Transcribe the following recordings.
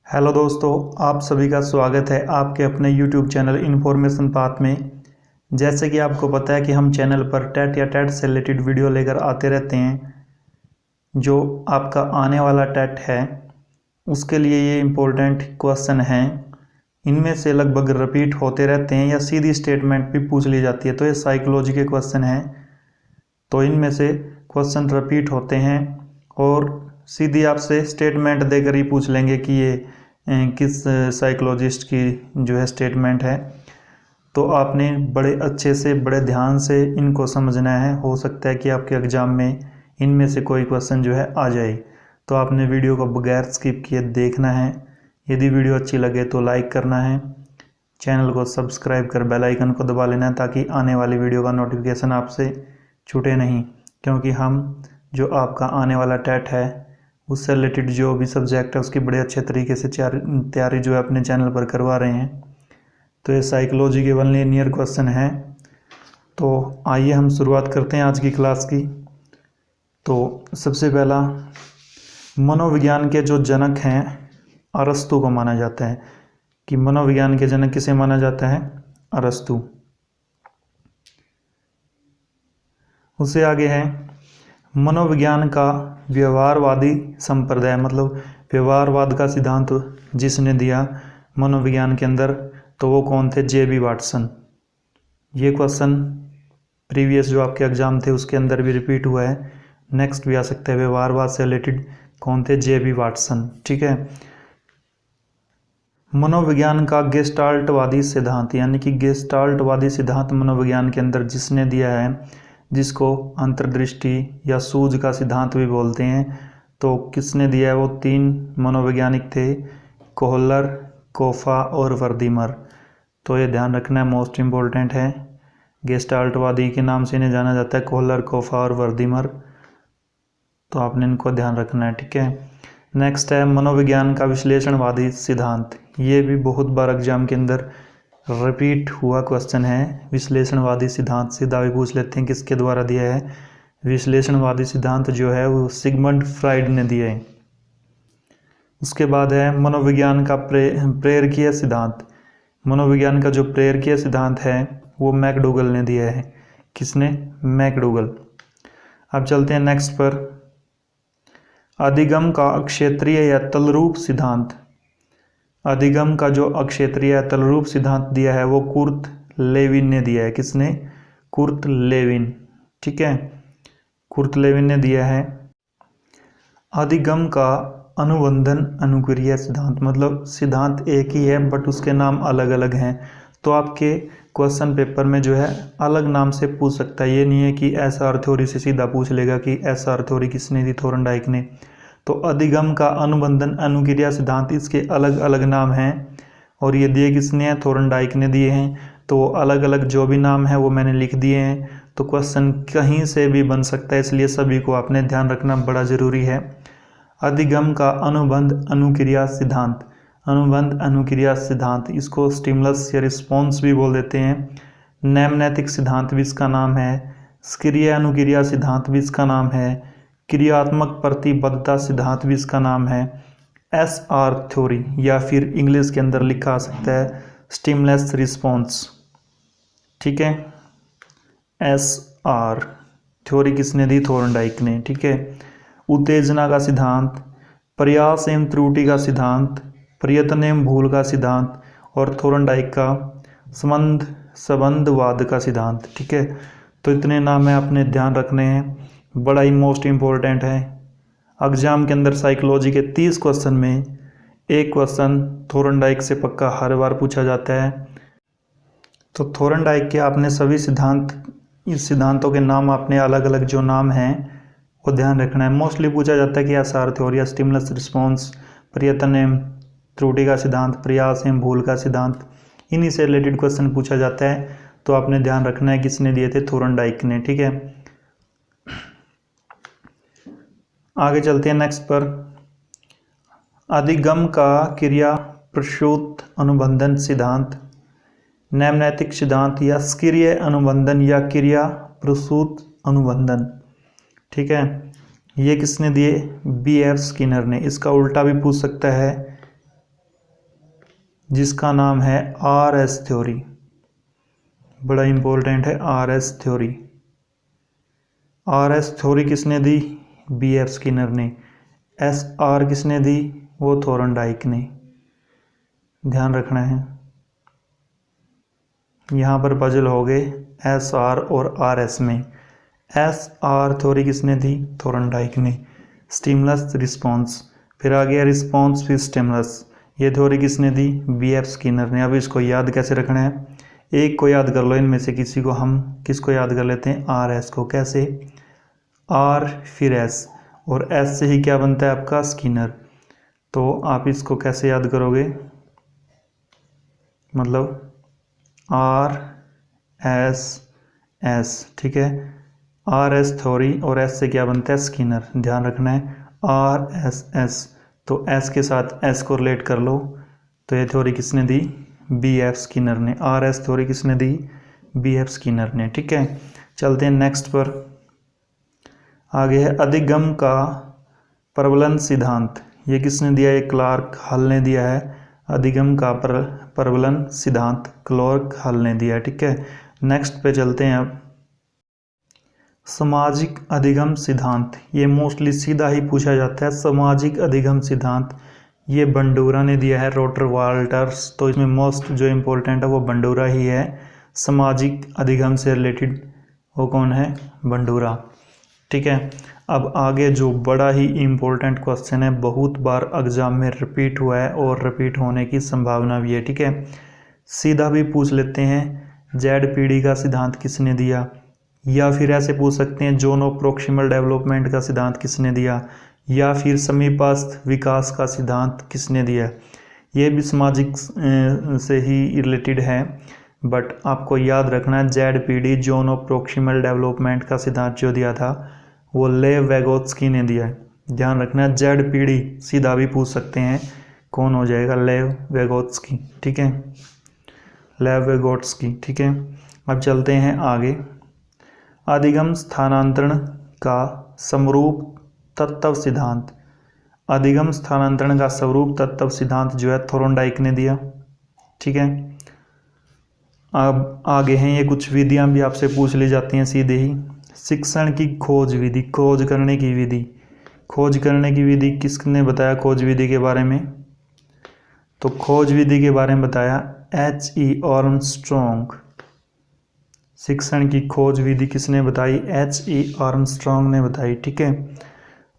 Hello दोस्तों, आप सभी का स्वागत है आपके अपने YouTube चैनल इन्फॉर्मेशन पाथ में। जैसे कि आपको पता है कि हम चैनल पर टेट या टेट से रिलेटेड वीडियो लेकर आते रहते हैं। जो आपका आने वाला टेट है उसके लिए ये इम्पोर्टेंट क्वेश्चन हैं। इनमें से लगभग रिपीट होते रहते हैं या सीधी स्टेटमेंट भी पूछ ली जाती है, तो ये साइकोलॉजी के क्वेश्चन हैं। तो इनमें से क्वेश्चन रिपीट होते हैं और सीधी आपसे स्टेटमेंट देकर ही पूछ लेंगे कि ये किस साइकोलॉजिस्ट की जो है स्टेटमेंट है। तो आपने बड़े अच्छे से बड़े ध्यान से इनको समझना है। हो सकता है कि आपके एग्ज़ाम में इनमें से कोई क्वेश्चन जो है आ जाए, तो आपने वीडियो को बगैर स्किप किए देखना है। यदि वीडियो अच्छी लगे तो लाइक करना है, चैनल को सब्सक्राइब कर बेल आइकन को दबा लेना है ताकि आने वाली वीडियो का नोटिफिकेशन आपसे छूटे नहीं। क्योंकि हम जो आपका आने वाला टेट है उससे रिलेटेड जो भी सब्जेक्ट है उसकी बड़े अच्छे तरीके से तैयारी जो है अपने चैनल पर करवा रहे हैं। तो ये साइकोलॉजी के 1 लीनियर क्वेश्चन है। तो आइए हम शुरुआत करते हैं आज की क्लास की। तो सबसे पहला, मनोविज्ञान के जो जनक हैं अरस्तु को माना जाता है कि मनोविज्ञान के जनक किसे माना जाता है? अरस्तु। उससे आगे है मनोविज्ञान का व्यवहारवादी संप्रदाय, मतलब व्यवहारवाद का सिद्धांत जिसने दिया मनोविज्ञान के अंदर, तो वो कौन थे? जे.बी. वाटसन। ये क्वेश्चन प्रीवियस जो आपके एग्जाम थे उसके अंदर भी रिपीट हुआ है, नेक्स्ट भी आ सकता है। व्यवहारवाद से रिलेटेड कौन थे? जे.बी. वाटसन। ठीक है। मनोविज्ञान का गेस्टाल्टवादी सिद्धांत, यानी कि गेस्टाल्टवादी सिद्धांत मनोविज्ञान के अंदर जिसने दिया है, जिसको अंतर्दृष्टि या सूझ का सिद्धांत भी बोलते हैं, तो किसने दिया है? वो 3 मनोवैज्ञानिक थे, कोहलर, कोफा और वर्दीमर। तो ये ध्यान रखना है, मोस्ट इम्पोर्टेंट है। गेस्टाल्टवादी के नाम से इन्हें जाना जाता है, कोहलर, कोफा और वर्दीमर। तो आपने इनको ध्यान रखना है। ठीक है। नेक्स्ट है मनोविज्ञान का विश्लेषणवादी सिद्धांत। ये भी बहुत बार एग्जाम के अंदर रिपीट हुआ क्वेश्चन है। विश्लेषणवादी सिद्धांत सीधा भी पूछ लेते हैं किसके द्वारा दिया है। विश्लेषणवादी सिद्धांत जो है वो सिगमंड फ्राइड ने दिया है। उसके बाद है मनोविज्ञान का प्रेरकीय सिद्धांत। मनोविज्ञान का जो प्रेरकीय सिद्धांत है वो मैकडूगल ने दिया है। किसने? मैकडूगल। अब चलते हैं नेक्स्ट पर, अधिगम का अक्षेत्रीय या तलरूप सिद्धांत। अधिगम का जो अक्षेत्रीय या तलरूप सिद्धांत दिया है वो कुर्ट लेविन ने दिया है। किसने? Kurt Lewin. ठीक है, कुर्ट लेविन ने दिया है। अधिगम का अनुबंधन अनुक्रिया सिद्धांत, मतलब सिद्धांत एक ही है बट उसके नाम अलग अलग हैं। तो आपके क्वेश्चन पेपर में जो है अलग नाम से पूछ सकता है। ये नहीं है कि एसआर थ्योरी से सीधा पूछ लेगा कि एसआर थ्योरी किसने दी? थोरनडाइक ने। तो अधिगम का अनुबंधन अनुक्रिया सिद्धांत, इसके अलग अलग नाम हैं और ये दिए किसने हैं? थोरनडाइक ने दिए हैं। तो अलग अलग जो भी नाम है वो मैंने लिख दिए हैं। तो क्वेश्चन कहीं से भी बन सकता है, इसलिए सभी को आपने ध्यान रखना बड़ा ज़रूरी है। अधिगम का अनुबंध अनुक्रिया सिद्धांत, अनुबंध अनुक्रिया सिद्धांत, इसको स्टिमुलस या रिस्पॉन्स भी बोल देते हैं। नैमनैतिक सिद्धांत भी इसका नाम है। सक्रिय अनुक्रिया सिद्धांत भी इसका नाम है। क्रियात्मक प्रतिबद्धता सिद्धांत भी इसका नाम है। एसआर थ्योरी, या फिर इंग्लिश के अंदर लिखा आ सकता है स्टिमुलस रिस्पॉन्स। ठीक है, एसआर थ्योरी किसने दी? थोरनडाइक ने। ठीक है। उत्तेजना का सिद्धांत, प्रयास एवं त्रुटि का सिद्धांत, प्रयत्न एवं भूल का सिद्धांत और थोरनडाइक का संबंधवाद का सिद्धांत। ठीक है। तो इतने नाम है, अपने ध्यान रखने हैं, बड़ा ही मोस्ट इम्पोर्टेंट है। एग्जाम के अंदर साइकोलॉजी के 30 क्वेश्चन में एक क्वेश्चन थोरनडाइक से पक्का हर बार पूछा जाता है। तो थोरनडाइक के आपने सभी सिद्धांत, इस सिद्धांतों के नाम आपने अलग अलग जो नाम हैं वो ध्यान रखना है। मोस्टली पूछा जाता है कि एसआर थ्योरी, स्टिमुलस रिस्पॉन्स, प्रयत्न एवं त्रुटि का सिद्धांत, प्रयास एवं भूल का सिद्धांत, इन्हीं से रिलेटेड क्वेश्चन पूछा जाता है। तो आपने ध्यान रखना है किसने दिए थे? थोरनडाइक ने। ठीक है। आगे चलते हैं नेक्स्ट पर, अधिगम का क्रिया प्रसूत अनुबंधन सिद्धांत, नैमनैतिक सिद्धांत या सक्रिय अनुबंधन या क्रिया प्रसूत अनुबंधन। ठीक है, ये किसने दिए? बी.एफ. स्किनर ने। इसका उल्टा भी पूछ सकता है जिसका नाम है RS थ्योरी। बड़ा इम्पोर्टेंट है RS थ्योरी। RS थ्योरी किसने दी? BF स्किनर ने। SR किसने दी? वो थोरनडाइक ने। ध्यान रखना है, यहाँ पर पजल हो गए SR और RS में। SR थ्योरी किसने दी? थोरनडाइक ने। स्टिमुलस रिस्पॉन्स, फिर आ गया रिस्पॉन्स फिर स्टिमुलस, ये थ्योरी किसने दी? BF स्किनर ने। अब इसको याद कैसे रखना है? एक को याद कर लो इनमें से किसी को। हम किसको याद कर लेते हैं? RS को। कैसे? R फिर S, और S से ही क्या बनता है आपका? स्किनर। तो आप इसको कैसे याद करोगे? मतलब RS, ठीक है। RS थ्योरी और S से क्या बनता है? स्किनर। ध्यान रखना है RSS, तो S के साथ S को रिलेट कर लो। तो ये थ्योरी किसने दी? BF स्किनर ने। RS थ्योरी किसने दी? BF स्किनर ने। ठीक है, चलते हैं नेक्स्ट पर। आगे है अधिगम का प्रबलन सिद्धांत। ये किसने दिया? ये क्लार्क हल ने दिया है। अधिगम का प्रबलन सिद्धांत क्लार्क हल ने दिया। ठीक है, नेक्स्ट पे चलते हैं अब। सामाजिक अधिगम सिद्धांत, ये मोस्टली सीधा ही पूछा जाता है। सामाजिक अधिगम सिद्धांत ये बंडूरा ने दिया है, रोटर वाल्टर्स। तो इसमें मोस्ट जो इम्पोर्टेंट है वो बंडूरा ही है। सामाजिक अधिगम से रिलेटेड वो कौन है? बंडूरा। ठीक है, अब आगे जो बड़ा ही इम्पोर्टेंट क्वेश्चन है, बहुत बार एग्जाम में रिपीट हुआ है और रिपीट होने की संभावना भी है। ठीक है, सीधा भी पूछ लेते हैं, ZPD का सिद्धांत किसने दिया? या फिर ऐसे पूछ सकते हैं, जोनो प्रोक्सिमल डेवलपमेंट का सिद्धांत किसने दिया? या फिर समीपस्थ विकास का सिद्धांत किसने दिया? ये भी सामाजिक से ही रिलेटेड है, बट आपको याद रखना है ZPD जोनो प्रोक्सिमल डेवलपमेंट का सिद्धांत जो दिया था वो लेव वेगोत्स्की ने दिया है। ध्यान रखना है ZPD सीधा भी पूछ सकते हैं, कौन हो जाएगा? लेव वेगोत्स्की। ठीक है, लेव वेगोत्स्की। ठीक है, अब चलते हैं आगे। अधिगम स्थानांतरण का समरूप तत्व सिद्धांत। अधिगम स्थानांतरण का समरूप तत्व सिद्धांत जो है थोरनडाइक ने दिया। ठीक है, अब आगे हैं ये कुछ विधियां भी आपसे पूछ ली जाती हैं सीधे ही। शिक्षण की खोज विधि, खोज करने की विधि। खोज करने की विधि किसने बताया? खोज विधि के बारे में, तो खोज विधि के बारे में बताया H.E. आर्मस्ट्रॉन्ग। शिक्षण की खोज विधि किसने बताई? H.E. आर्मस्ट्रॉन्ग ने बताई। ठीक है,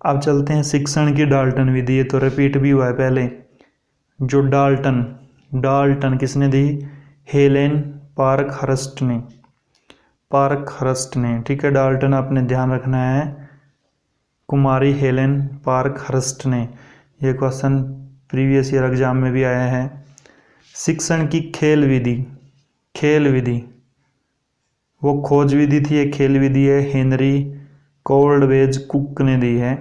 अब चलते हैं शिक्षण की डाल्टन विधि। ये तो रिपीट भी हुआ है पहले। जो डाल्टन किसने दी? हेलेन पार्कहर्स्ट ने। ठीक है, डाल्टन आपने ध्यान रखना है, कुमारी हेलेन पार्कहर्स्ट ने। ये क्वेश्चन प्रीवियस ईयर एग्जाम में भी आया है। शिक्षण की खेल विधि वो खोज विधि थी, ये खेल विधि है, हेनरी कोल्डवेज कुक ने दी है।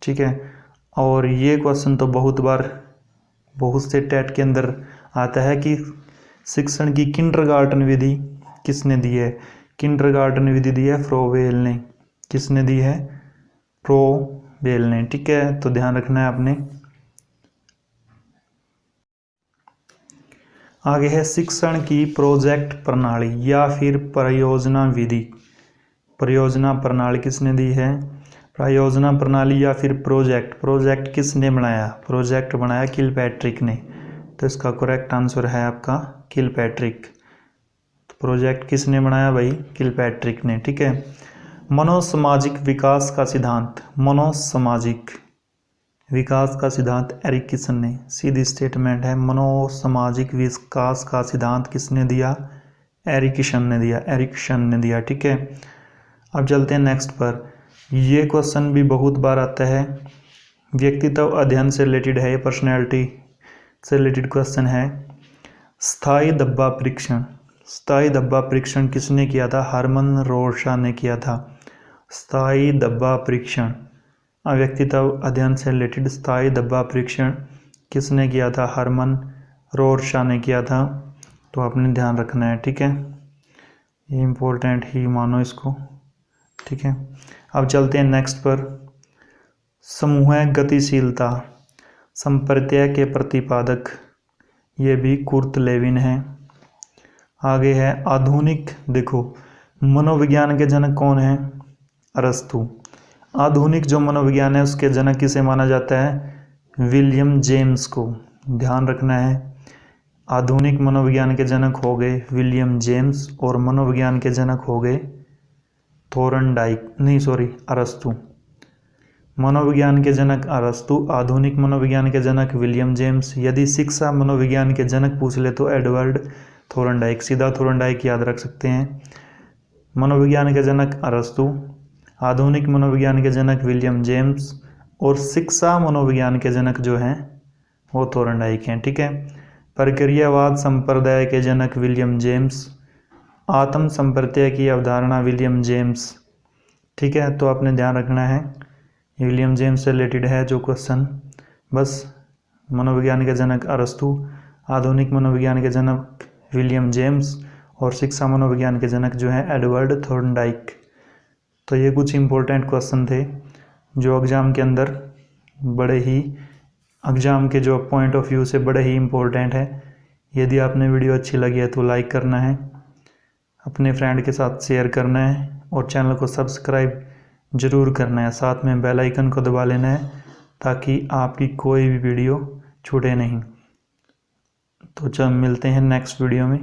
ठीक है, और ये क्वेश्चन तो बहुत से टेट के अंदर आता है कि शिक्षण की किंडरगार्टन विधि किसने दी है? किंडरगार्टन विधि दी है फ्रोवेल ने। किसने दी है? फ्रोवेल ने। ठीक है, तो ध्यान रखना है आपने। आगे है शिक्षण की प्रोजेक्ट प्रणाली या फिर परियोजना विधि। परियोजना प्रणाली किसने दी है? परियोजना प्रणाली या फिर प्रोजेक्ट किसने बनाया? प्रोजेक्ट बनाया किलपैट्रिक ने। तो इसका करेक्ट आंसर है आपका किलपैट्रिक। तो प्रोजेक्ट किसने बनाया भाई? किलपैट्रिक ने। ठीक है, मनोसामाजिक विकास का सिद्धांत। मनोसामाजिक विकास का सिद्धांत एरिक्सन ने। सीधी स्टेटमेंट है, मनोसामाजिक विकास का सिद्धांत किसने दिया? एरिक्सन ने दिया। ठीक है, अब चलते हैं नेक्स्ट पर। ये क्वेश्चन भी बहुत बार आता है, व्यक्तित्व अध्ययन से रिलेटेड है, ये पर्सनैलिटी से रिलेटेड क्वेश्चन है। स्थायी धब्बा परीक्षण किसने किया था? हरमन रोर्शा ने किया था। स्थायी धब्बा परीक्षण, व्यक्तित्व अध्ययन से रिलेटेड स्थायी धब्बा परीक्षण किसने किया था? हरमन रोर्शा ने किया था। तो आपने ध्यान रखना है। ठीक है, ये इम्पोर्टेंट ही मानो इसको। ठीक है, अब चलते हैं नेक्स्ट पर। समूह गतिशीलता संप्रत्यय के प्रतिपादक, ये भी कुर्ट लेविन है। आगे है आधुनिक, देखो मनोविज्ञान के जनक कौन है? अरस्तु। आधुनिक जो मनोविज्ञान है उसके जनक किसे माना जाता है? विलियम जेम्स को। ध्यान रखना है, आधुनिक मनोविज्ञान के जनक हो गए विलियम जेम्स और मनोविज्ञान के जनक हो गए अरस्तु। मनोविज्ञान के जनक अरस्तु, आधुनिक मनोविज्ञान के जनक विलियम जेम्स। यदि शिक्षा मनोविज्ञान के जनक पूछ ले तो एडवर्ड थोरनडाइक, सीधा थोरनडाइक याद रख सकते हैं। मनोविज्ञान के जनक अरस्तु, आधुनिक मनोविज्ञान के जनक विलियम जेम्स और शिक्षा मनोविज्ञान के जनक जो हैं वो थोरनडाइक हैं। ठीक है। प्रक्रियावाद संप्रदाय के जनक विलियम जेम्स, आत्म संप्रत्यय की अवधारणा विलियम जेम्स। ठीक है, तो आपने ध्यान रखना है विलियम जेम्स से रिलेटेड है जो क्वेश्चन। बस मनोविज्ञान के जनक अरस्तु, आधुनिक मनोविज्ञान के जनक विलियम जेम्स और शिक्षा मनोविज्ञान के जनक जो हैं एडवर्ड थोर्नडाइक। तो ये कुछ इंपॉर्टेंट क्वेश्चन थे जो एग्ज़ाम के अंदर बड़े ही, एग्ज़ाम के जो पॉइंट ऑफ व्यू से बड़े ही इम्पोर्टेंट है। यदि आपने वीडियो अच्छी लगी है तो लाइक करना है, अपने फ्रेंड के साथ शेयर करना है और चैनल को सब्सक्राइब ज़रूर करना है। साथ में बेल आइकन को दबा लेना है ताकि आपकी कोई भी वीडियो छूटे नहीं। तो चल मिलते हैं नेक्स्ट वीडियो में।